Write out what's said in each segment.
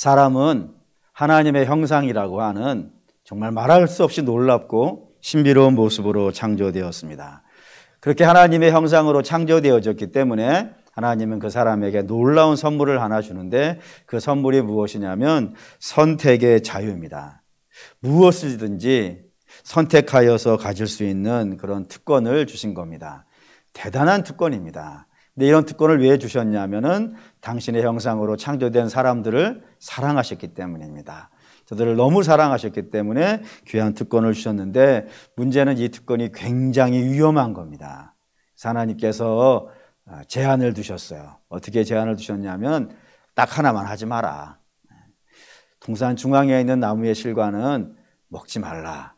사람은 하나님의 형상이라고 하는 정말 말할 수 없이 놀랍고 신비로운 모습으로 창조되었습니다. 그렇게 하나님의 형상으로 창조되어졌기 때문에 하나님은 그 사람에게 놀라운 선물을 하나 주는데 그 선물이 무엇이냐면 선택의 자유입니다. 무엇이든지 선택하여서 가질 수 있는 그런 특권을 주신 겁니다. 대단한 특권입니다. 근데 이런 특권을 왜 주셨냐면은 당신의 형상으로 창조된 사람들을 사랑하셨기 때문입니다. 저들을 너무 사랑하셨기 때문에 귀한 특권을 주셨는데 문제는 이 특권이 굉장히 위험한 겁니다. 하나님께서 제한을 두셨어요. 어떻게 제한을 두셨냐면 딱 하나만 하지 마라. 동산 중앙에 있는 나무의 실과는 먹지 말라.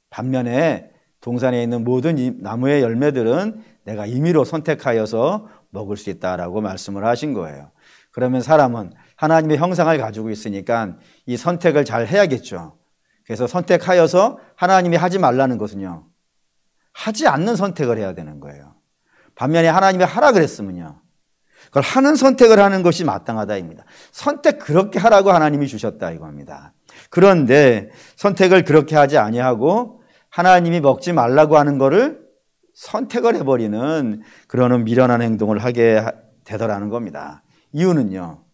반면에 동산에 있는 모든 나무의 열매들은 내가 임의로 선택하여서 먹을 수 있다라고 말씀을 하신 거예요. 그러면 사람은 하나님의 형상을 가지고 있으니까 이 선택을 잘 해야겠죠. 그래서 선택하여서 하나님이 하지 말라는 것은요, 하지 않는 선택을 해야 되는 거예요. 반면에 하나님이 하라 그랬으면요, 그걸 하는 선택을 하는 것이 마땅하다입니다. 선택 그렇게 하라고 하나님이 주셨다 이겁니다. 그런데 선택을 그렇게 하지 아니하고 하나님이 먹지 말라고 하는 거를 선택을 해버리는 그런 미련한 행동을 하게 되더라는 겁니다. 이유는요,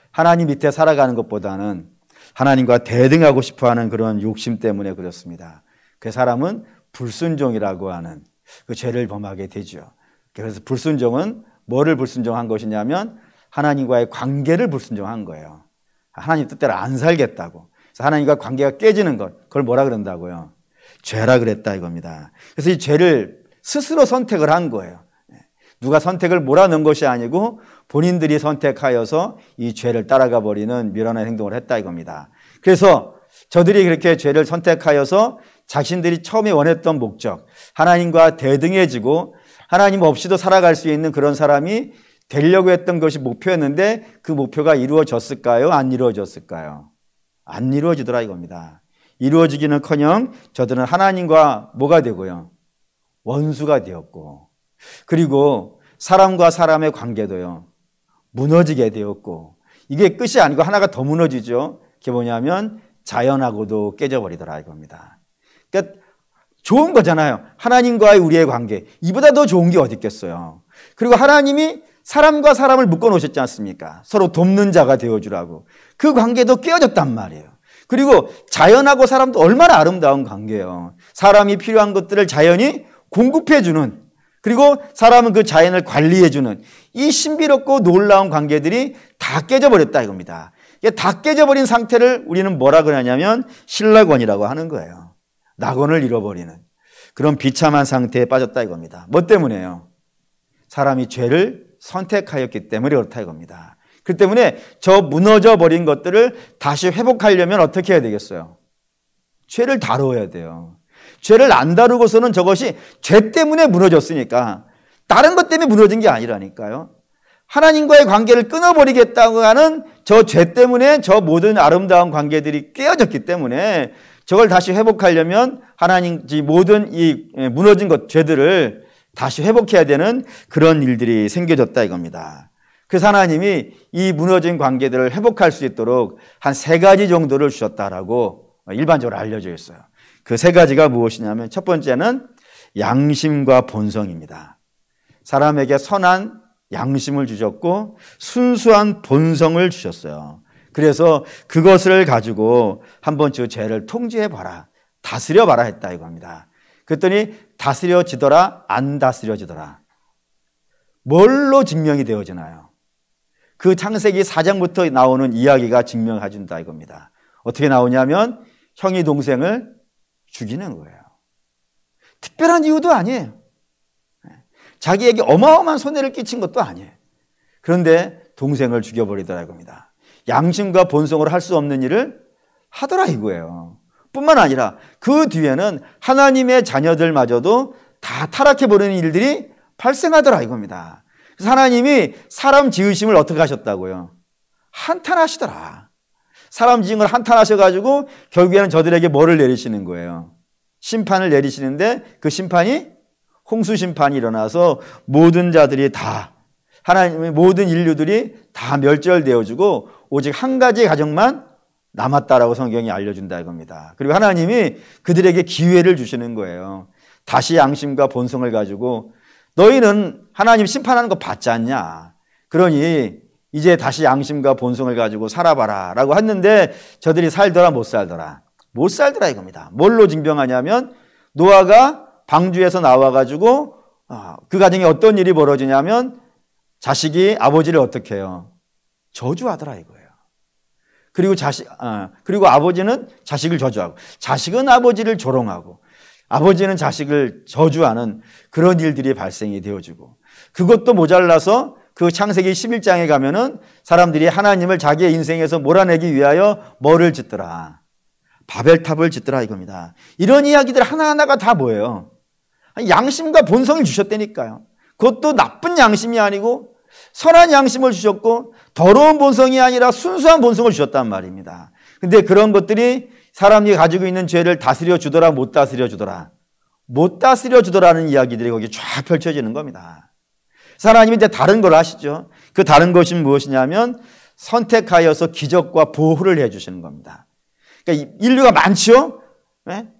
하나님 밑에 살아가는 것보다는 하나님과 대등하고 싶어하는 그런 욕심 때문에 그렇습니다. 그 사람은 불순종이라고 하는 그 죄를 범하게 되죠. 그래서 불순종은 뭐를 불순종한 것이냐면 하나님과의 관계를 불순종한 거예요. 하나님 뜻대로 안 살겠다고. 그래서 하나님과 관계가 깨지는 것, 그걸 뭐라 그런다고요? 죄라 그랬다 이겁니다. 그래서 이 죄를 스스로 선택을 한 거예요. 누가 선택을 몰아넣은 것이 아니고 본인들이 선택하여서 이 죄를 따라가 버리는 미련한 행동을 했다 이겁니다. 그래서 저들이 그렇게 죄를 선택하여서 자신들이 처음에 원했던 목적, 하나님과 대등해지고 하나님 없이도 살아갈 수 있는 그런 사람이 되려고 했던 것이 목표였는데 그 목표가 이루어졌을까요? 안 이루어졌을까요? 안 이루어지더라 이겁니다. 이루어지기는커녕 저들은 하나님과 뭐가 되고요? 원수가 되었고, 그리고 사람과 사람의 관계도요, 무너지게 되었고, 이게 끝이 아니고 하나가 더 무너지죠. 그게 뭐냐면 자연하고도 깨져버리더라 이겁니다. 그러니까 좋은 거잖아요. 하나님과의 우리의 관계, 이보다 더 좋은 게 어디 있겠어요. 그리고 하나님이 사람과 사람을 묶어 놓으셨지 않습니까? 서로 돕는 자가 되어주라고. 그 관계도 깨어졌단 말이에요. 그리고 자연하고 사람도 얼마나 아름다운 관계예요. 사람이 필요한 것들을 자연이 공급해주는, 그리고 사람은 그 자연을 관리해주는 이 신비롭고 놀라운 관계들이 다 깨져버렸다 이겁니다. 다 깨져버린 상태를 우리는 뭐라 그러냐면 신락원이라고 하는 거예요. 낙원을 잃어버리는 그런 비참한 상태에 빠졌다 이겁니다. 뭐 때문에요? 사람이 죄를 선택하였기 때문에 그렇다 이겁니다. 그 때문에 저 무너져 버린 것들을 다시 회복하려면 어떻게 해야 되겠어요? 죄를 다루어야 돼요. 죄를 안 다루고서는 저것이 죄 때문에 무너졌으니까 다른 것 때문에 무너진 게 아니라니까요. 하나님과의 관계를 끊어버리겠다고 하는 저 죄 때문에 저 모든 아름다운 관계들이 깨어졌기 때문에 저걸 다시 회복하려면 하나님 모든 이 무너진 것, 죄들을 다시 회복해야 되는 그런 일들이 생겨졌다 이겁니다. 그래서 하나님이 이 무너진 관계들을 회복할 수 있도록 한 3가지 정도를 주셨다라고 일반적으로 알려져 있어요. 그 3가지가 무엇이냐면 첫 번째는 양심과 본성입니다. 사람에게 선한 양심을 주셨고 순수한 본성을 주셨어요. 그래서 그것을 가지고 한번 저 죄를 통제해봐라, 다스려봐라 했다 이겁니다. 그랬더니 다스려지더라, 안 다스려지더라. 뭘로 증명이 되어지나요? 그 창세기 4장부터 나오는 이야기가 증명해준다 이겁니다. 어떻게 나오냐면 형이 동생을 죽이는 거예요. 특별한 이유도 아니에요. 자기에게 어마어마한 손해를 끼친 것도 아니에요. 그런데 동생을 죽여버리더라 이겁니다. 양심과 본성으로 할 수 없는 일을 하더라 이거예요. 뿐만 아니라 그 뒤에는 하나님의 자녀들마저도 다 타락해버리는 일들이 발생하더라 이겁니다. 그래서 하나님이 사람 지으심을 어떻게 하셨다고요? 한탄하시더라. 사람 지은 걸 한탄하셔가지고 결국에는 저들에게 뭐를 내리시는 거예요? 심판을 내리시는데 그 심판이 홍수 심판이 일어나서 모든 자들이 다 하나님의 모든 인류들이 다 멸절되어지고 오직 한 가지 가정만 남았다라고 성경이 알려준다 이겁니다. 그리고 하나님이 그들에게 기회를 주시는 거예요. 다시 양심과 본성을 가지고 너희는 하나님 심판하는 거 봤지 않냐. 그러니 이제 다시 양심과 본성을 가지고 살아봐라 라고 했는데 저들이 살더라 못 살더라. 못 살더라 이겁니다. 뭘로 증명하냐면 노아가 방주에서 나와가지고 그 가정에 어떤 일이 벌어지냐면 자식이 아버지를 어떻게 해요? 저주하더라 이거예요. 그리고 아버지는 자식을 저주하고 자식은 아버지를 조롱하고 아버지는 자식을 저주하는 그런 일들이 발생이 되어지고 그것도 모자라서 그 창세기 11장에 가면은 사람들이 하나님을 자기의 인생에서 몰아내기 위하여 뭐를 짓더라? 바벨탑을 짓더라 이겁니다. 이런 이야기들 하나하나가 다 뭐예요? 양심과 본성을 주셨다니까요. 그것도 나쁜 양심이 아니고 선한 양심을 주셨고 더러운 본성이 아니라 순수한 본성을 주셨단 말입니다. 근데 그런 것들이 사람이 가지고 있는 죄를 다스려 주더라 못 다스려 주더라. 못 다스려 주더라는 이야기들이 거기 쫙 펼쳐지는 겁니다. 하나님이 이제 다른 걸 하시죠. 그 다른 것이 무엇이냐면 선택하여서 기적과 보호를 해 주시는 겁니다. 그러니까 인류가 많죠.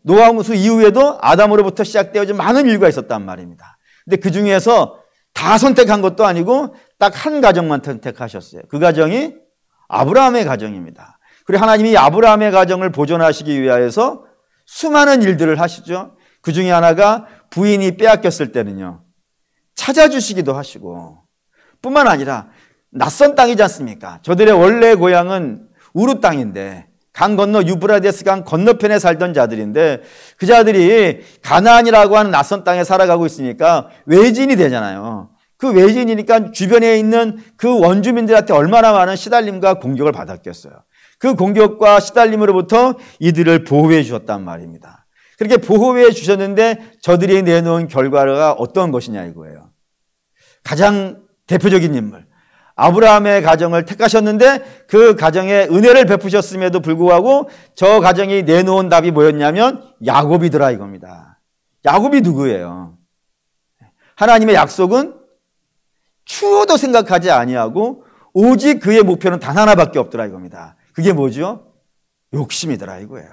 노아홍수 이후에도 아담으로부터 시작되어진 많은 인류가 있었단 말입니다. 근데 그 중에서 다 선택한 것도 아니고 딱 한 가정만 선택하셨어요. 그 가정이 아브라함의 가정입니다. 그리고 하나님이 아브라함의 가정을 보존하시기 위하여서 수많은 일들을 하시죠. 그 중에 하나가 부인이 빼앗겼을 때는요. 찾아주시기도 하시고 뿐만 아니라 낯선 땅이지 않습니까? 저들의 원래 고향은 우르 땅인데 강 건너 유브라데스 강 건너편에 살던 자들인데 그 자들이 가나안이라고 하는 낯선 땅에 살아가고 있으니까 외진이 되잖아요. 그 외진이니까 주변에 있는 그 원주민들한테 얼마나 많은 시달림과 공격을 받았겠어요. 그 공격과 시달림으로부터 이들을 보호해 주셨단 말입니다. 그렇게 보호해 주셨는데 저들이 내놓은 결과가 어떤 것이냐 이거예요. 가장 대표적인 인물 아브라함의 가정을 택하셨는데 그 가정에 은혜를 베푸셨음에도 불구하고 저 가정이 내놓은 답이 뭐였냐면 야곱이더라 이겁니다. 야곱이 누구예요? 하나님의 약속은 추호도 생각하지 아니하고 오직 그의 목표는 단 하나밖에 없더라 이겁니다. 그게 뭐죠? 욕심이더라 이거예요.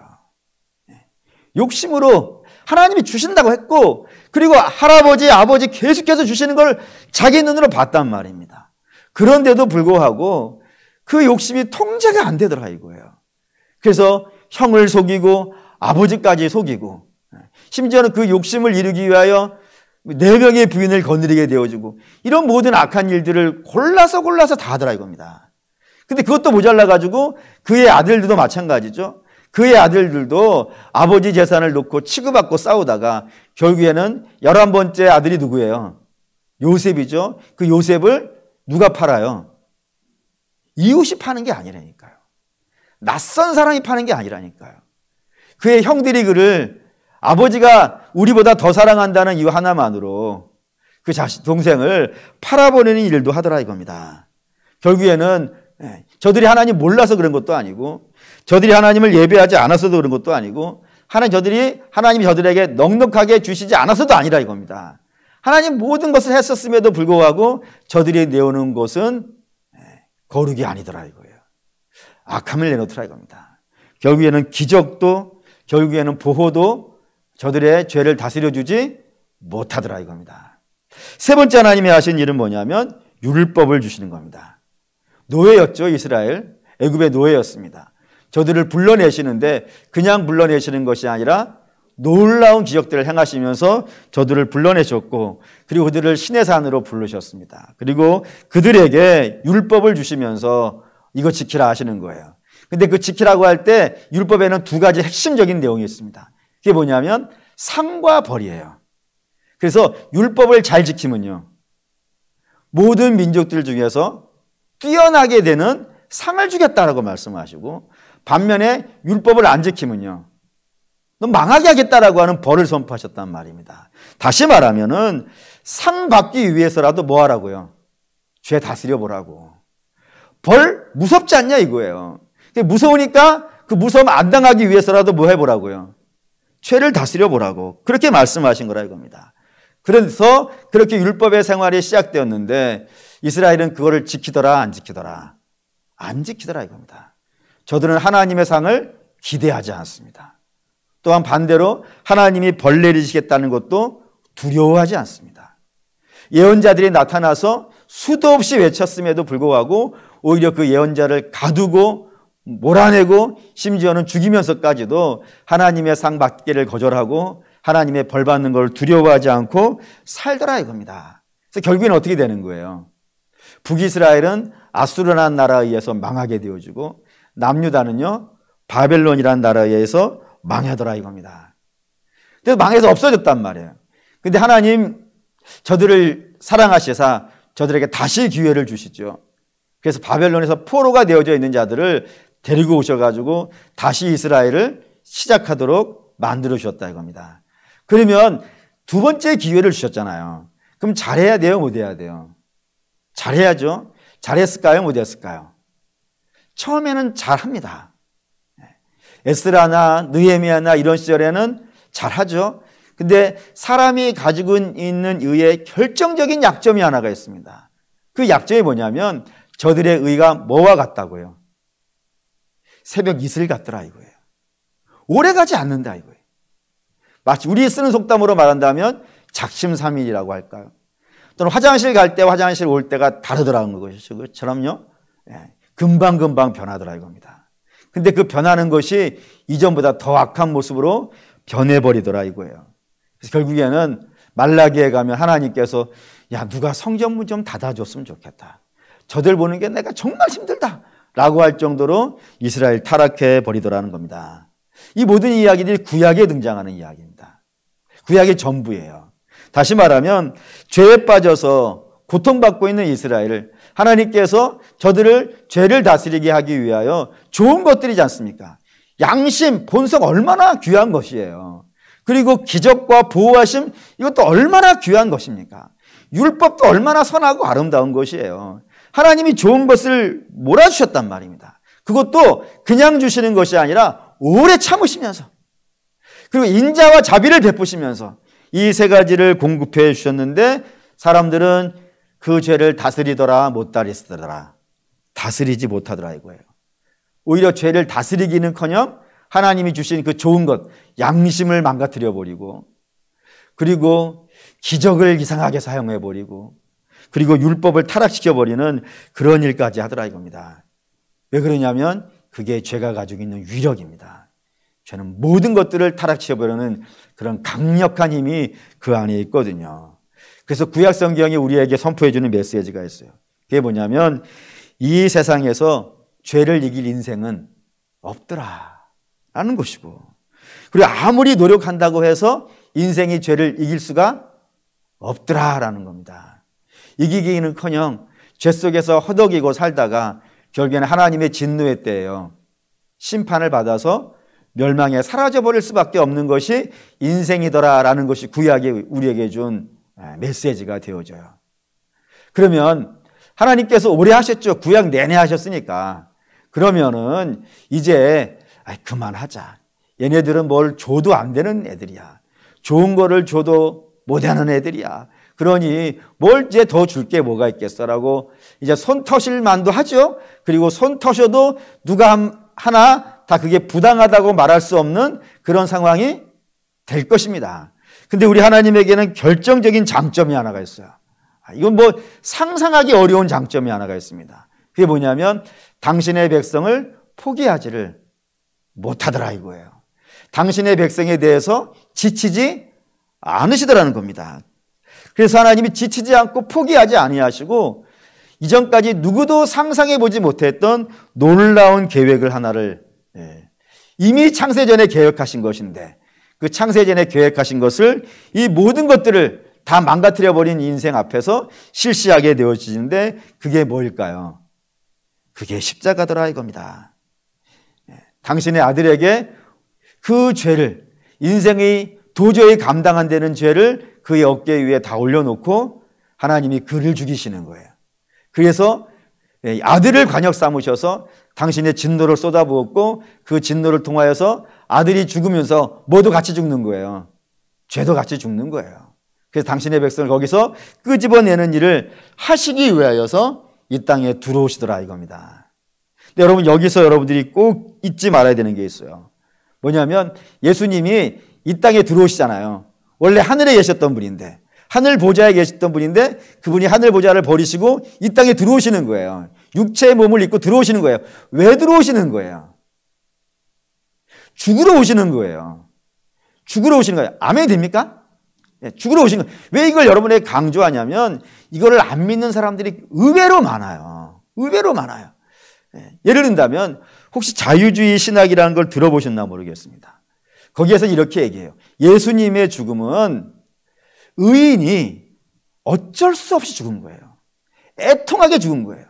욕심으로 하나님이 주신다고 했고 그리고 할아버지 아버지 계속해서 주시는 걸 자기 눈으로 봤단 말입니다. 그런데도 불구하고 그 욕심이 통제가 안 되더라 이거예요. 그래서 형을 속이고 아버지까지 속이고 심지어는 그 욕심을 이루기 위하여 4명의 부인을 거느리게 되어지고 이런 모든 악한 일들을 골라서 다 하더라 이겁니다. 근데 그것도 모자라가지고 그의 아들들도 마찬가지죠. 그의 아들들도 아버지 재산을 놓고 치고받고 싸우다가 결국에는 11번째 아들이 누구예요? 요셉이죠. 그 요셉을 누가 팔아요? 이웃이 파는 게 아니라니까요. 낯선 사람이 파는 게 아니라니까요. 그의 형들이 그를 아버지가 우리보다 더 사랑한다는 이유 하나만으로 그 동생을 팔아버리는 일도 하더라 이겁니다. 결국에는 저들이 하나님 몰라서 그런 것도 아니고 저들이 하나님을 예배하지 않아서도 그런 것도 아니고 하나님이 저들에게 넉넉하게 주시지 않아서도 아니라 이겁니다. 하나님 모든 것을 했었음에도 불구하고 저들이 내오는 것은 거룩이 아니더라 이거예요. 악함을 내놓더라 이겁니다. 결국에는 기적도 결국에는 보호도 저들의 죄를 다스려주지 못하더라 이겁니다. 세 번째 하나님이 하신 일은 뭐냐면 율법을 주시는 겁니다. 노예였죠. 이스라엘 애굽의 노예였습니다. 저들을 불러내시는데 그냥 불러내시는 것이 아니라 놀라운 기적들을 행하시면서 저들을 불러내셨고 그리고 그들을 신의 산으로 부르셨습니다. 그리고 그들에게 율법을 주시면서 이거 지키라 하시는 거예요. 근데 그 지키라고 할 때 율법에는 2가지 핵심적인 내용이 있습니다. 그게 뭐냐면 상과 벌이에요. 그래서 율법을 잘 지키면요 모든 민족들 중에서 뛰어나게 되는 상을 주겠다라고 말씀하시고 반면에 율법을 안 지키면요 너 망하게 하겠다라고 하는 벌을 선포하셨단 말입니다. 다시 말하면은 상 받기 위해서라도 뭐 하라고요? 죄 다스려 보라고. 벌 무섭지 않냐 이거예요. 무서우니까 그 무서움 안 당하기 위해서라도 뭐 해보라고요? 죄를 다스려 보라고. 그렇게 말씀하신 거라 이겁니다. 그래서 그렇게 율법의 생활이 시작되었는데 이스라엘은 그거를 지키더라 안 지키더라? 안 지키더라 이겁니다. 저들은 하나님의 상을 기대하지 않습니다. 또한 반대로 하나님이 벌 내리시겠다는 것도 두려워하지 않습니다. 예언자들이 나타나서 수도 없이 외쳤음에도 불구하고 오히려 그 예언자를 가두고 몰아내고 심지어는 죽이면서까지도 하나님의 상 받기를 거절하고 하나님의 벌 받는 걸 두려워하지 않고 살더라 이겁니다. 그래서 결국에는 어떻게 되는 거예요? 북이스라엘은 아수르라는 나라에 의해서 망하게 되어지고 남유다는요 바벨론이라는 나라에 의해서 망하더라 이겁니다. 그래서 망해서 없어졌단 말이에요. 근데 하나님 저들을 사랑하시사 저들에게 다시 기회를 주시죠. 그래서 바벨론에서 포로가 되어져 있는 자들을 데리고 오셔가지고 다시 이스라엘을 시작하도록 만들어 주셨다 이겁니다. 그러면 두 번째 기회를 주셨잖아요. 그럼 잘해야 돼요, 못 해야 돼요? 잘해야죠. 잘했을까요, 못 했을까요? 처음에는 잘합니다. 에스라나 느헤미야나 이런 시절에는 잘하죠. 근데 사람이 가지고 있는 의의 결정적인 약점이 하나가 있습니다. 그 약점이 뭐냐면 저들의 의가 뭐와 같다고요? 새벽 이슬 같더라 이거예요. 오래 가지 않는다 이거예요. 마치 우리 쓰는 속담으로 말한다면 작심삼일이라고 할까요? 또는 화장실 갈 때와 화장실 올 때가 다르더라는 것이죠. 그처럼요. 금방금방 변하더라 이겁니다. 근데 그 변하는 것이 이전보다 더 악한 모습으로 변해버리더라 이거예요. 그래서 결국에는 말라기에 가면 하나님께서 야 누가 성전문 좀 닫아줬으면 좋겠다. 저들 보는 게 내가 정말 힘들다 라고 할 정도로 이스라엘 타락해 버리더라는 겁니다. 이 모든 이야기들이 구약에 등장하는 이야기입니다. 구약의 전부예요. 다시 말하면 죄에 빠져서 고통받고 있는 이스라엘을 하나님께서 저들을 죄를 다스리게 하기 위하여 좋은 것들이지 않습니까? 양심, 본성 얼마나 귀한 것이에요. 그리고 기적과 보호하심 이것도 얼마나 귀한 것입니까? 율법도 얼마나 선하고 아름다운 것이에요. 하나님이 좋은 것을 몰아주셨단 말입니다. 그것도 그냥 주시는 것이 아니라 오래 참으시면서 그리고 인자와 자비를 베푸시면서 이 세 가지를 공급해 주셨는데 사람들은 그 죄를 다스리더라 못 다스리더라. 다스리지 못하더라 이거예요. 오히려 죄를 다스리기는커녕 하나님이 주신 그 좋은 것 양심을 망가뜨려 버리고 그리고 기적을 이상하게 사용해 버리고 그리고 율법을 타락시켜 버리는 그런 일까지 하더라 이겁니다. 왜 그러냐면 그게 죄가 가지고 있는 위력입니다. 죄는 모든 것들을 타락시켜 버리는 그런 강력한 힘이 그 안에 있거든요. 그래서 구약 성경이 우리에게 선포해 주는 메시지가 있어요. 그게 뭐냐면 이 세상에서 죄를 이길 인생은 없더라 라는 것이고 그리고 아무리 노력한다고 해서 인생이 죄를 이길 수가 없더라 라는 겁니다. 이기기는커녕 죄 속에서 허덕이고 살다가 결국에는 하나님의 진노의 때예요. 심판을 받아서 멸망에 사라져버릴 수밖에 없는 것이 인생이더라라는 것이 구약이 우리에게 준 메시지가 되어져요. 그러면 하나님께서 오래 하셨죠. 구약 내내 하셨으니까. 그러면은 이제 그만하자. 얘네들은 뭘 줘도 안 되는 애들이야. 좋은 거를 줘도 못하는 애들이야. 그러니 뭘 이제 더 줄 게 뭐가 있겠어라고 이제 손 터실 만도 하죠. 그리고 손 터셔도 누가 하나 다 그게 부당하다고 말할 수 없는 그런 상황이 될 것입니다. 근데 우리 하나님에게는 결정적인 장점이 하나가 있어요. 이건 뭐 상상하기 어려운 장점이 하나가 있습니다. 그게 뭐냐면 당신의 백성을 포기하지를 못하더라 이거예요. 당신의 백성에 대해서 지치지 않으시더라는 겁니다. 그래서 하나님이 지치지 않고 포기하지 아니하시고 이전까지 누구도 상상해 보지 못했던 놀라운 계획을 하나를 이미 창세전에 계획하신 것인데 그 창세전에 계획하신 것을 이 모든 것들을 다 망가뜨려 버린 인생 앞에서 실시하게 되어지는데 그게 뭘까요? 그게 십자가더라 이겁니다. 당신의 아들에게 그 죄를 인생이 도저히 감당 안 되는 죄를 그의 어깨 위에 다 올려놓고 하나님이 그를 죽이시는 거예요. 그래서 아들을 관역 삼으셔서 당신의 진노를 쏟아부었고 그 진노를 통하여서 아들이 죽으면서 모두 같이 죽는 거예요. 죄도 같이 죽는 거예요. 그래서 당신의 백성을 거기서 끄집어내는 일을 하시기 위하여서 이 땅에 들어오시더라 이겁니다. 근데 여러분, 여기서 여러분들이 꼭 잊지 말아야 되는 게 있어요. 뭐냐면 예수님이 이 땅에 들어오시잖아요. 원래 하늘에 계셨던 분인데, 하늘 보좌에 계셨던 분인데 그분이 하늘 보좌를 버리시고 이 땅에 들어오시는 거예요. 육체의 몸을 입고 들어오시는 거예요. 왜 들어오시는 거예요? 죽으러 오시는 거예요. 죽으러 오시는 거예요. 아멘이 됩니까? 네, 죽으러 오시는 거예요. 왜 이걸 여러분에게 강조하냐면 이거를 안 믿는 사람들이 의외로 많아요. 의외로 많아요. 네, 예를 든다면 혹시 자유주의 신학이라는 걸 들어보셨나 모르겠습니다. 거기에서 이렇게 얘기해요. 예수님의 죽음은 의인이 어쩔 수 없이 죽은 거예요. 애통하게 죽은 거예요.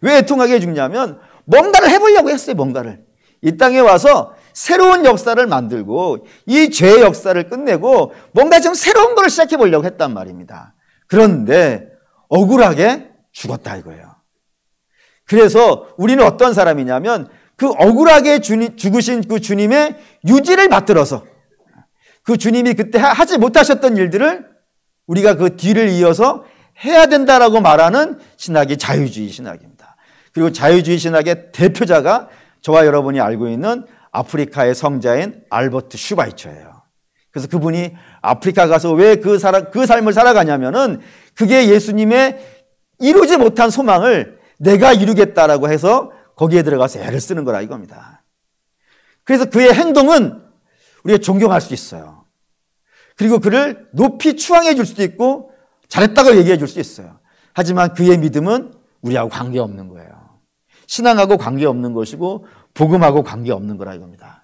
왜 애통하게 죽냐면 뭔가를 해보려고 했어요. 뭔가를. 이 땅에 와서 새로운 역사를 만들고 이 죄의 역사를 끝내고 뭔가 좀 새로운 걸 시작해 보려고 했단 말입니다. 그런데 억울하게 죽었다 이거예요. 그래서 우리는 어떤 사람이냐면 그 억울하게 죽으신 그 주님의 유지를 받들어서 그 주님이 그때 하지 못하셨던 일들을 우리가 그 뒤를 이어서 해야 된다라고 말하는 신학이 자유주의 신학입니다. 그리고 자유주의 신학의 대표자가 저와 여러분이 알고 있는 아프리카의 성자인 알버트 슈바이처예요. 그래서 그분이 아프리카 가서 왜 그 삶을 살아가냐면은 그게 예수님의 이루지 못한 소망을 내가 이루겠다라고 해서 거기에 들어가서 애를 쓰는 거라 이겁니다. 그래서 그의 행동은 우리가 존경할 수 있어요. 그리고 그를 높이 추앙해 줄 수도 있고 잘했다고 얘기해 줄 수 있어요. 하지만 그의 믿음은 우리하고 관계없는 거예요. 신앙하고 관계없는 것이고 복음하고 관계없는 거라 이겁니다.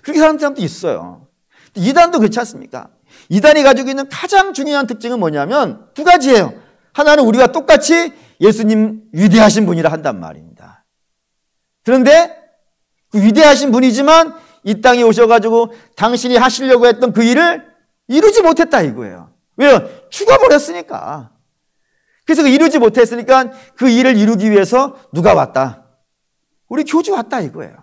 그렇게 사는 사람도 있어요. 이단도 그렇지 않습니까? 이단이 가지고 있는 가장 중요한 특징은 뭐냐면 두 가지예요. 하나는 우리가 똑같이 예수님 위대하신 분이라 한단 말입니다. 그런데 그 위대하신 분이지만 이 땅에 오셔가지고 당신이 하시려고 했던 그 일을 이루지 못했다 이거예요. 왜요? 죽어버렸으니까. 그래서 그 이루지 못했으니까 그 일을 이루기 위해서 누가 왔다? 우리 교주 왔다 이거예요.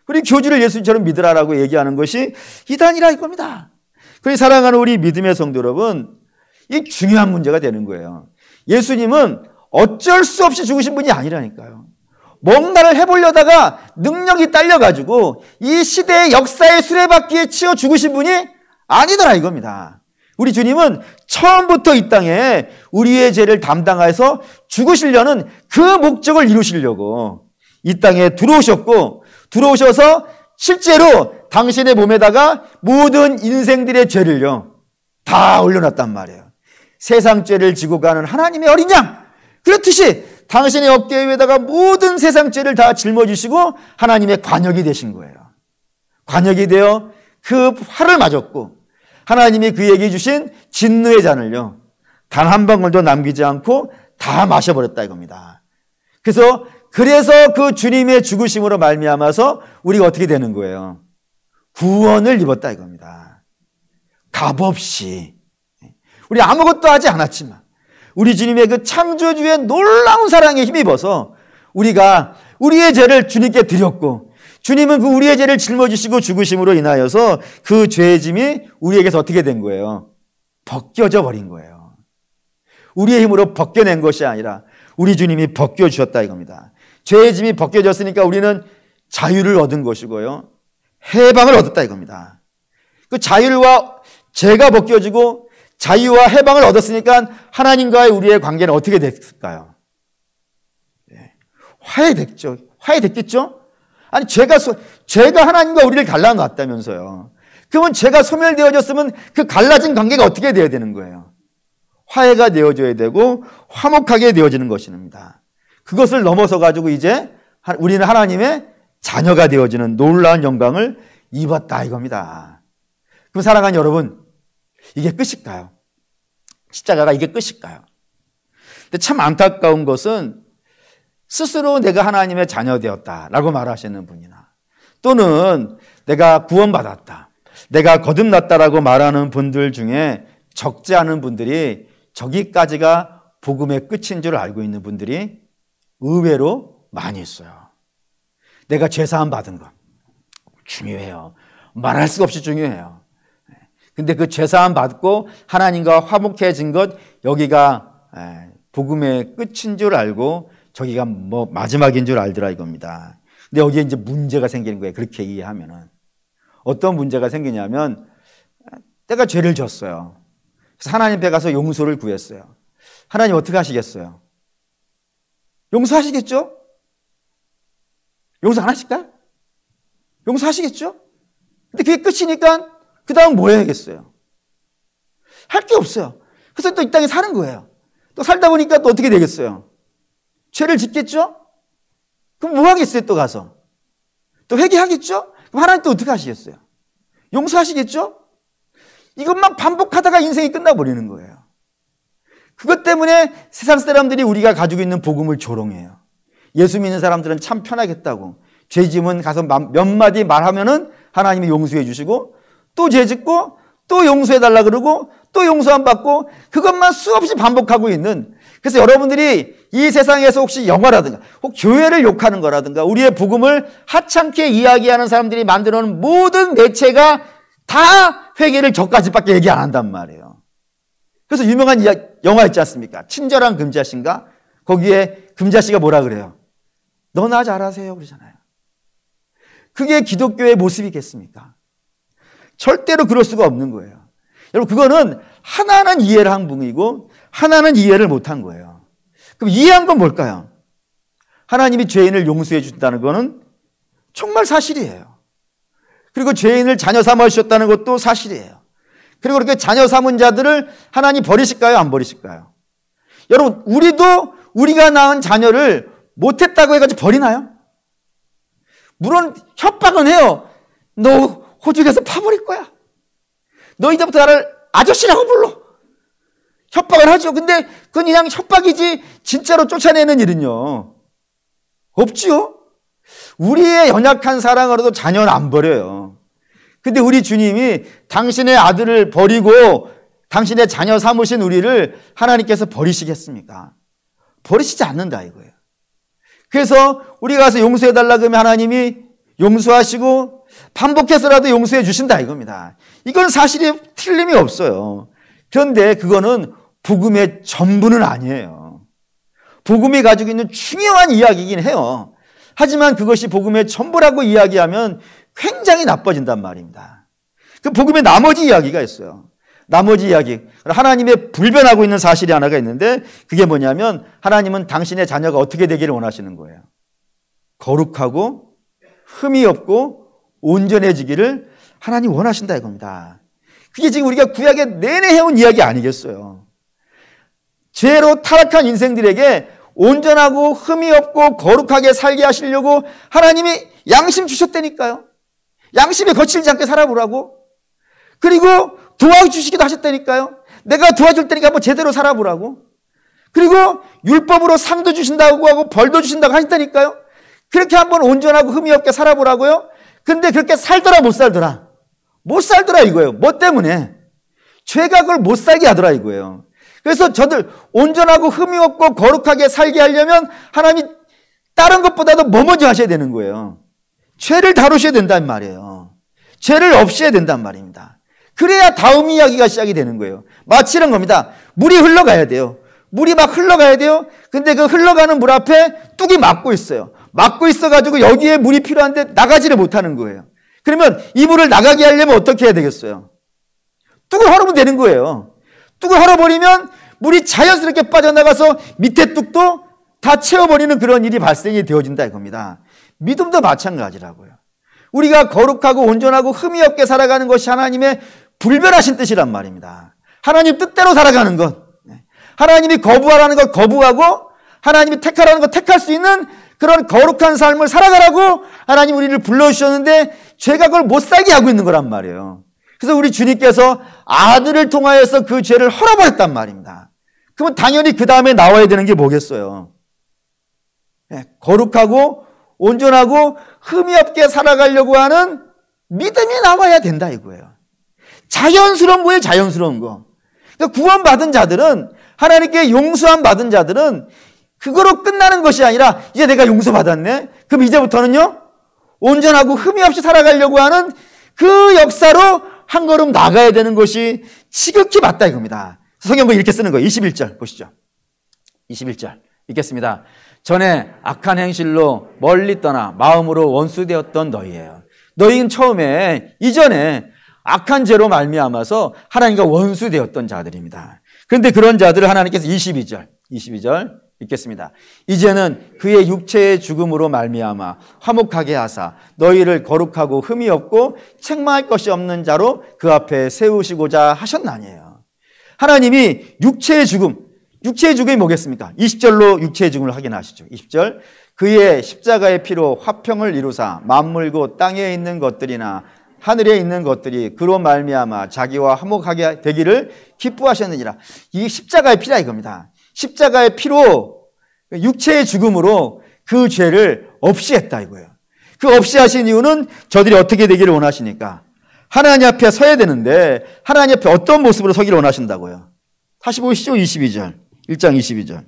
우리 교주를 예수님처럼 믿으라라고 얘기하는 것이 이단이라 이겁니다. 그래서 사랑하는 우리 믿음의 성도 여러분, 이 중요한 문제가 되는 거예요. 예수님은 어쩔 수 없이 죽으신 분이 아니라니까요. 뭔가를 해보려다가 능력이 딸려가지고 이 시대의 역사의 수레바퀴에 치여 죽으신 분이 아니더라 이겁니다. 우리 주님은 처음부터 이 땅에 우리의 죄를 담당해서 죽으시려는 그 목적을 이루시려고 이 땅에 들어오셨고, 들어오셔서 실제로 당신의 몸에다가 모든 인생들의 죄를요 다 올려놨단 말이에요. 세상 죄를 지고 가는 하나님의 어린 양, 그렇듯이 당신의 어깨 위에다가 모든 세상 죄를 다 짊어지시고 하나님의 관역이 되신 거예요. 관역이 되어 그 화를 맞았고 하나님이 그에게 주신 진노의 잔을요 단 한 방울도 남기지 않고 다 마셔버렸다 이겁니다. 그래서 그 주님의 죽으심으로 말미암아서 우리가 어떻게 되는 거예요? 구원을 입었다 이겁니다. 값없이. 우리 아무것도 하지 않았지만 우리 주님의 그 창조주의 놀라운 사랑에 힘입어서 우리가 우리의 죄를 주님께 드렸고, 주님은 그 우리의 죄를 짊어지시고 죽으심으로 인하여서 그 죄의 짐이 우리에게서 어떻게 된 거예요? 벗겨져 버린 거예요. 우리의 힘으로 벗겨낸 것이 아니라 우리 주님이 벗겨주셨다 이겁니다. 죄의 짐이 벗겨졌으니까 우리는 자유를 얻은 것이고요, 해방을 얻었다 이겁니다. 그 자유와 죄가 벗겨지고 자유와 해방을 얻었으니까 하나님과의 우리의 관계는 어떻게 됐을까요? 화해됐죠. 화해됐겠죠? 아니, 죄가 하나님과 우리를 갈라놨다면서요. 그러면 죄가 소멸되어졌으면 그 갈라진 관계가 어떻게 되어야 되는 거예요? 화해가 되어져야 되고 화목하게 되어지는 것입니다. 그것을 넘어서 가지고 이제 우리는 하나님의 자녀가 되어지는 놀라운 영광을 입었다 이겁니다. 그럼 사랑하는 여러분, 이게 끝일까요? 십자가가 이게 끝일까요? 근데 참 안타까운 것은 스스로 내가 하나님의 자녀 되었다라고 말하시는 분이나 또는 내가 구원받았다, 내가 거듭났다라고 말하는 분들 중에 적지 않은 분들이 저기까지가 복음의 끝인 줄 알고 있는 분들이 의외로 많이 있어요. 내가 죄사함 받은 것 중요해요. 말할 수가 없이 중요해요. 근데 그 죄사함 받고 하나님과 화목해진 것, 여기가 복음의 끝인 줄 알고 저기가 뭐 마지막인 줄 알더라 이겁니다. 근데 여기에 이제 문제가 생기는 거예요. 그렇게 이해하면은. 어떤 문제가 생기냐면, 내가 죄를 졌어요. 그래서 하나님 앞에 가서 용서를 구했어요. 하나님 어떻게 하시겠어요? 용서하시겠죠? 용서 안 하실까? 용서하시겠죠? 근데 그게 끝이니까 그 다음 뭐 해야겠어요? 할 게 없어요. 그래서 또 이 땅에 사는 거예요. 또 살다 보니까 또 어떻게 되겠어요? 죄를 짓겠죠? 그럼 뭐 하겠어요? 또 가서 또 회개하겠죠? 그럼 하나님 또 어떻게 하시겠어요? 용서하시겠죠? 이것만 반복하다가 인생이 끝나버리는 거예요. 그것 때문에 세상 사람들이 우리가 가지고 있는 복음을 조롱해요. 예수 믿는 사람들은 참 편하겠다고. 죄 지으면 가서 몇 마디 말하면은 하나님이 용서해 주시고, 또 죄 짓고 또 용서해 달라 그러고 또 용서 안 받고, 그것만 수없이 반복하고 있는. 그래서 여러분들이 이 세상에서 혹시 영화라든가 혹 교회를 욕하는 거라든가 우리의 복음을 하찮게 이야기하는 사람들이 만들어 놓은 모든 매체가 다 회개를 저까지밖에 얘기 안 한단 말이에요. 그래서 유명한 영화 있지 않습니까? 친절한 금자씨인가? 거기에 금자씨가 뭐라 그래요? 너 나 잘하세요 그러잖아요. 그게 기독교의 모습이겠습니까? 절대로 그럴 수가 없는 거예요. 여러분, 그거는 하나는 이해를 한 분이고 하나는 이해를 못한 거예요. 그럼 이해한 건 뭘까요? 하나님이 죄인을 용서해 주신다는 거는 정말 사실이에요. 그리고 죄인을 자녀 삼아 주셨다는 것도 사실이에요. 그리고 그렇게 자녀 삼은 자들을 하나님 버리실까요? 안 버리실까요? 여러분, 우리도 우리가 낳은 자녀를 못했다고 해가지고 버리나요? 물론 협박은 해요. 너 호주 가서 파버릴 거야. 너 이제부터 나를 아저씨라고 불러. 협박을 하죠. 근데 그건 그냥 협박이지 진짜로 쫓아내는 일은요, 없지요. 우리의 연약한 사랑으로도 자녀는 안 버려요. 근데 우리 주님이 당신의 아들을 버리고 당신의 자녀 삼으신 우리를 하나님께서 버리시겠습니까? 버리시지 않는다 이거예요. 그래서 우리가 가서 용서해달라 그러면 하나님이 용서하시고 반복해서라도 용서해 주신다 이겁니다. 이건 사실이 틀림이 없어요. 그런데 그거는 복음의 전부는 아니에요. 복음이 가지고 있는 중요한 이야기이긴 해요. 하지만 그것이 복음의 전부라고 이야기하면 굉장히 나빠진단 말입니다. 그 복음의 나머지 이야기가 있어요. 나머지 이야기, 하나님의 불변하고 있는 사실이 하나가 있는데, 그게 뭐냐면 하나님은 당신의 자녀가 어떻게 되기를 원하시는 거예요. 거룩하고 흠이 없고 온전해지기를 하나님 원하신다 이겁니다. 그게 지금 우리가 구약에 내내 해온 이야기 아니겠어요. 죄로 타락한 인생들에게 온전하고 흠이 없고 거룩하게 살게 하시려고 하나님이 양심 주셨다니까요. 양심에 거칠지 않게 살아보라고. 그리고 도와주시기도 하셨다니까요. 내가 도와줄 테니까 한번 제대로 살아보라고. 그리고 율법으로 상도 주신다고 하고 벌도 주신다고 하셨다니까요. 그렇게 한번 온전하고 흠이 없게 살아보라고요. 근데 그렇게 살더라 못 살더라? 못 살더라 이거예요. 뭐 때문에? 죄가 그걸 못 살게 하더라 이거예요. 그래서 저들 온전하고 흠이 없고 거룩하게 살게 하려면 하나님이 다른 것보다도 뭐 먼저 하셔야 되는 거예요. 죄를 다루셔야 된단 말이에요. 죄를 없애야 된단 말입니다. 그래야 다음 이야기가 시작이 되는 거예요. 마치 이런 겁니다. 물이 흘러가야 돼요. 물이 막 흘러가야 돼요. 근데 그 흘러가는 물 앞에 뚝이 막고 있어요. 막고 있어가지고 여기에 물이 필요한데 나가지를 못하는 거예요. 그러면 이 물을 나가게 하려면 어떻게 해야 되겠어요? 뚝을 헐으면 되는 거예요. 뚝을 헐어버리면 물이 자연스럽게 빠져나가서 밑에 뚝도 다 채워버리는 그런 일이 발생이 되어진다 이겁니다. 믿음도 마찬가지라고요. 우리가 거룩하고 온전하고 흠이 없게 살아가는 것이 하나님의 불변하신 뜻이란 말입니다. 하나님 뜻대로 살아가는 것, 하나님이 거부하라는 것 거부하고 하나님이 택하라는 것 택할 수 있는 그런 거룩한 삶을 살아가라고 하나님 우리를 불러주셨는데 죄가 그걸 못 살게 하고 있는 거란 말이에요. 그래서 우리 주님께서 아들을 통하여서 그 죄를 헐어버렸단 말입니다. 그러면 당연히 그 다음에 나와야 되는 게 뭐겠어요? 거룩하고 온전하고 흠이 없게 살아가려고 하는 믿음이 나와야 된다 이거예요. 자연스러운 거예요, 자연스러운 거. 그러니까 구원받은 자들은, 하나님께 용서함 받은 자들은 그거로 끝나는 것이 아니라 이제 내가 용서받았네? 그럼 이제부터는요, 온전하고 흠이 없이 살아가려고 하는 그 역사로 한 걸음 나가야 되는 것이 지극히 맞다 이겁니다. 성경은 이렇게 쓰는 거예요. 21절 보시죠. 21절 읽겠습니다. 전에 악한 행실로 멀리 떠나 마음으로 원수되었던 너희예요. 너희는 처음에 이전에 악한 죄로 말미암아서 하나님과 원수되었던 자들입니다. 그런데 그런 자들을 하나님께서 22절 읽겠습니다. 이제는 그의 육체의 죽음으로 말미암아 화목하게 하사 너희를 거룩하고 흠이 없고 책망할 것이 없는 자로 그 앞에 세우시고자 하셨나니에요. 하나님이 육체의 죽음이 뭐겠습니까? 20절로 육체의 죽음을 확인하시죠. 20절 그의 십자가의 피로 화평을 이루사 만물고 땅에 있는 것들이나 하늘에 있는 것들이 그로 말미암아 자기와 화목하게 되기를 기뻐하셨느니라. 이 십자가의 피라 이겁니다. 십자가의 피로 육체의 죽음으로 그 죄를 없이 했다 이거예요. 그 없이 하신 이유는 저들이 어떻게 되기를 원하시니까 하나님 앞에 서야 되는데 하나님 앞에 어떤 모습으로 서기를 원하신다고요. 다시 보시죠. 22절 1장 22절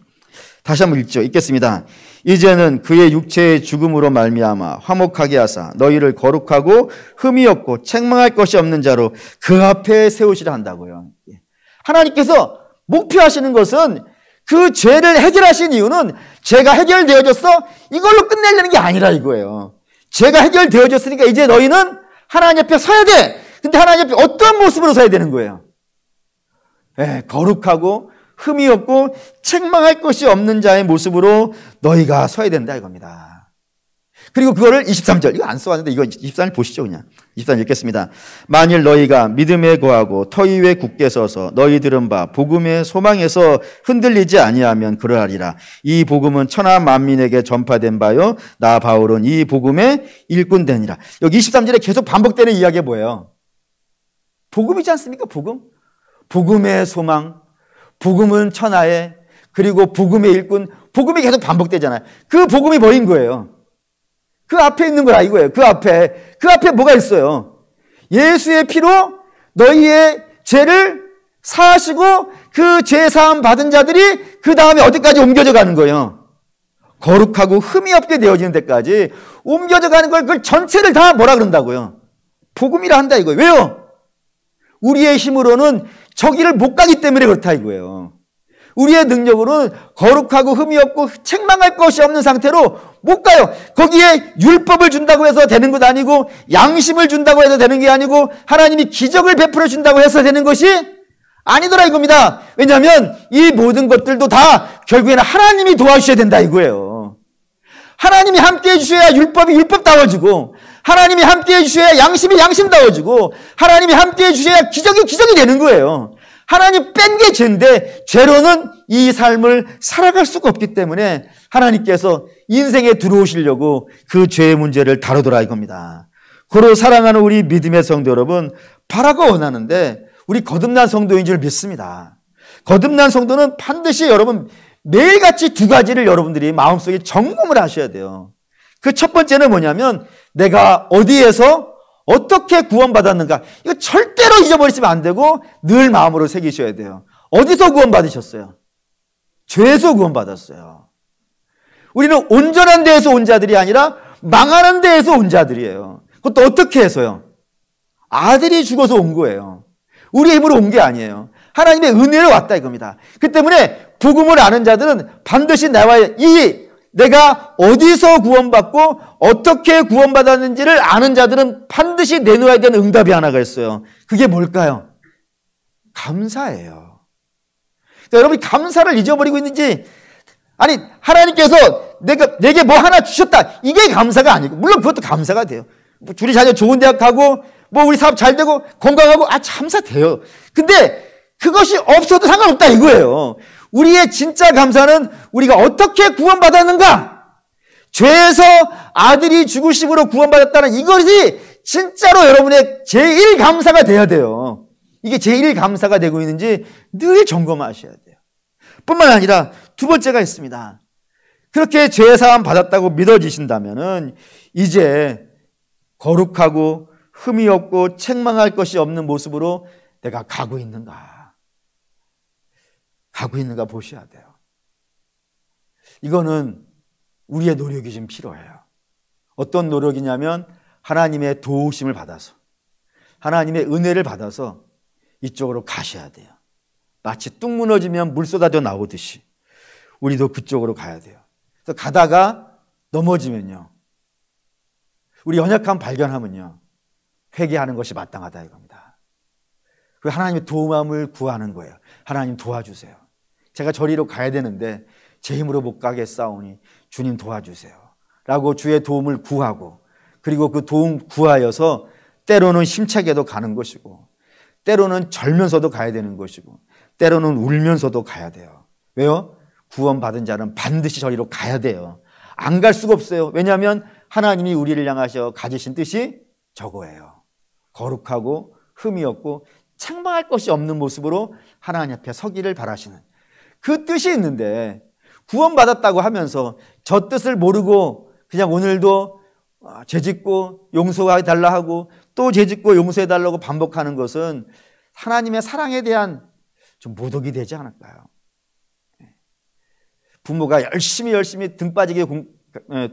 다시 한번 읽겠습니다. 이제는 그의 육체의 죽음으로 말미암아 화목하게 하사 너희를 거룩하고 흠이 없고 책망할 것이 없는 자로 그 앞에 세우시라 한다고요. 하나님께서 목표하시는 것은 그 죄를 해결하신 이유는 죄가 해결되어졌어 이걸로 끝내려는 게 아니라 이거예요. 죄가 해결되어졌으니까 이제 너희는 하나님 앞에 서야 돼. 근데 하나님 앞에 어떤 모습으로 서야 되는 거예요? 거룩하고 흠이 없고 책망할 것이 없는 자의 모습으로 너희가 서야 된다 이겁니다. 그리고 그거를 23절 이거 안 써왔는데 이거 23절 보시죠. 그냥 23절 읽겠습니다. 만일 너희가 믿음에 거하고 터 위에 굳게 서서 너희 들은 바 복음의 소망에서 흔들리지 아니하면 그러하리라. 이 복음은 천하 만민에게 전파된 바요 나 바울은 이 복음의 일꾼 되니라. 여기 23절에 계속 반복되는 이야기가 뭐예요? 복음이지 않습니까? 복음의 소망, 복음은 천하에, 그리고 복음의 일꾼, 복음이 계속 반복되잖아요. 그 복음이 뭐인 거예요? 그 앞에 있는 거라 이거예요. 그 앞에 뭐가 있어요? 예수의 피로 너희의 죄를 사하시고 그 죄 사함 받은 자들이 그 다음에 어디까지 옮겨져 가는 거예요? 거룩하고 흠이 없게 되어지는 데까지 옮겨져 가는 걸 그걸 전체를 다 뭐라 그런다고요? 복음이라 한다 이거예요. 왜요? 우리의 힘으로는 저기를 못 가기 때문에 그렇다 이거예요. 우리의 능력으로는 거룩하고 흠이 없고 책망할 것이 없는 상태로 못 가요. 거기에 율법을 준다고 해서 되는 것 아니고 양심을 준다고 해서 되는 게 아니고 하나님이 기적을 베풀어 준다고 해서 되는 것이 아니더라 이겁니다. 왜냐하면 이 모든 것들도 다 결국에는 하나님이 도와주셔야 된다 이거예요. 하나님이 함께 해주셔야 율법이 율법다워지고 하나님이 함께 해주셔야 양심이 양심다워지고 하나님이 함께 해주셔야 기적이 기적이 되는 거예요. 하나님 뺀 게 죄인데 죄로는 이 삶을 살아갈 수가 없기 때문에 하나님께서 인생에 들어오시려고 그 죄의 문제를 다루더라 이겁니다. 고로 사랑하는 우리 믿음의 성도 여러분, 바라고 원하는데 우리 거듭난 성도인 줄 믿습니다. 거듭난 성도는 반드시 여러분 매일같이 두 가지를 여러분들이 마음속에 점검을 하셔야 돼요. 그 첫 번째는 뭐냐면 내가 어디에서 어떻게 구원받았는가. 이거 절대로 잊어버리시면 안 되고 늘 마음으로 새기셔야 돼요. 어디서 구원받으셨어요? 죄에서 구원받았어요. 우리는 온전한 데에서 온 자들이 아니라 망하는 데에서 온 자들이에요. 그것도 어떻게 해서요? 아들이 죽어서 온 거예요. 우리의 힘으로 온 게 아니에요. 하나님의 은혜로 왔다 이겁니다. 그 때문에 복음을 아는 자들은 반드시 내가 어디서 구원받고 어떻게 구원받았는지를 아는 자들은 반드시 내놓아야 되는 응답이 하나가 있어요. 그게 뭘까요? 감사예요. 여러분이 감사를 잊어버리고 있는지, 아니 하나님께서 내게 뭐 하나 주셨다 이게 감사가 아니고, 물론 그것도 감사가 돼요. 우리 자녀 좋은 대학 가고 우리 사업 잘 되고 건강하고 감사돼요. 근데 그것이 없어도 상관없다 이거예요. 우리의 진짜 감사는 우리가 어떻게 구원받았는가, 죄에서 아들이 죽으심으로 구원받았다는 이것이 진짜로 여러분의 제일 감사가 돼야 돼요. 이게 제일 감사가 되고 있는지 늘 점검하셔야 돼요. 뿐만 아니라 두 번째가 있습니다. 그렇게 죄사함 받았다고 믿어지신다면은 이제 거룩하고 흠이 없고 책망할 것이 없는 모습으로 내가 가고 있는가 보셔야 돼요. 이거는 우리의 노력이 좀 필요해요. 어떤 노력이냐면 하나님의 도우심을 받아서 하나님의 은혜를 받아서 이쪽으로 가셔야 돼요. 마치 뚝 무너지면 물 쏟아져 나오듯이 우리도 그쪽으로 가야 돼요. 그래서 가다가 넘어지면요, 우리 연약함 발견하면요, 회개하는 것이 마땅하다 이겁니다. 그 하나님의 도움을 구하는 거예요. 하나님 도와주세요. 제가 저리로 가야 되는데 제 힘으로 못 가겠사오니 주님 도와주세요 라고 주의 도움을 구하고, 그리고 그 도움 구하여서 때로는 힘차게도 가는 것이고, 때로는 절면서도 가야 되는 것이고, 때로는 울면서도 가야 돼요. 왜요? 구원받은 자는 반드시 저리로 가야 돼요. 안 갈 수가 없어요. 왜냐하면 하나님이 우리를 향하셔 가지신 뜻이 저거예요. 거룩하고 흠이 없고 창망할 것이 없는 모습으로 하나님 앞에 서기를 바라시는 그 뜻이 있는데, 구원받았다고 하면서 저 뜻을 모르고 그냥 오늘도 죄짓고 용서해달라 하고 또 죄짓고 용서해달라고 반복하는 것은 하나님의 사랑에 대한 좀 모독이 되지 않을까요? 부모가 열심히 등 빠지게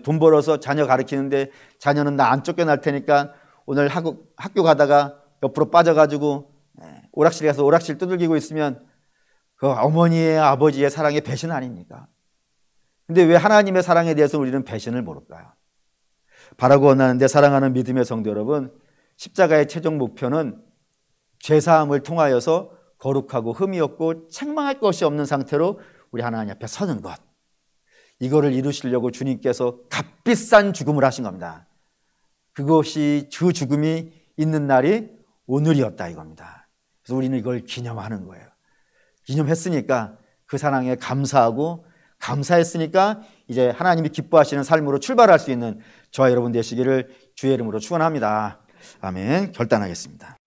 돈 벌어서 자녀 가르치는데 자녀는 나 안 쫓겨날 테니까 오늘 학교 가다가 옆으로 빠져가지고 오락실에 가서 오락실 두들기고 있으면 그 어머니의 아버지의 사랑의 배신 아닙니까? 근데 왜 하나님의 사랑에 대해서 우리는 배신을 모를까요? 바라고 원하는데 사랑하는 믿음의 성도 여러분, 십자가의 최종 목표는 죄사함을 통하여서 거룩하고 흠이 없고 책망할 것이 없는 상태로 우리 하나님 앞에 서는 것, 이거를 이루시려고 주님께서 값비싼 죽음을 하신 겁니다. 그것이 그 죽음이 있는 날이 오늘이었다 이겁니다. 그래서 우리는 이걸 기념하는 거예요. 기념했으니까 그 사랑에 감사하고, 감사했으니까 이제 하나님이 기뻐하시는 삶으로 출발할 수 있는 저와 여러분 되시기를 주의 이름으로 축원합니다. 아멘. 결단하겠습니다.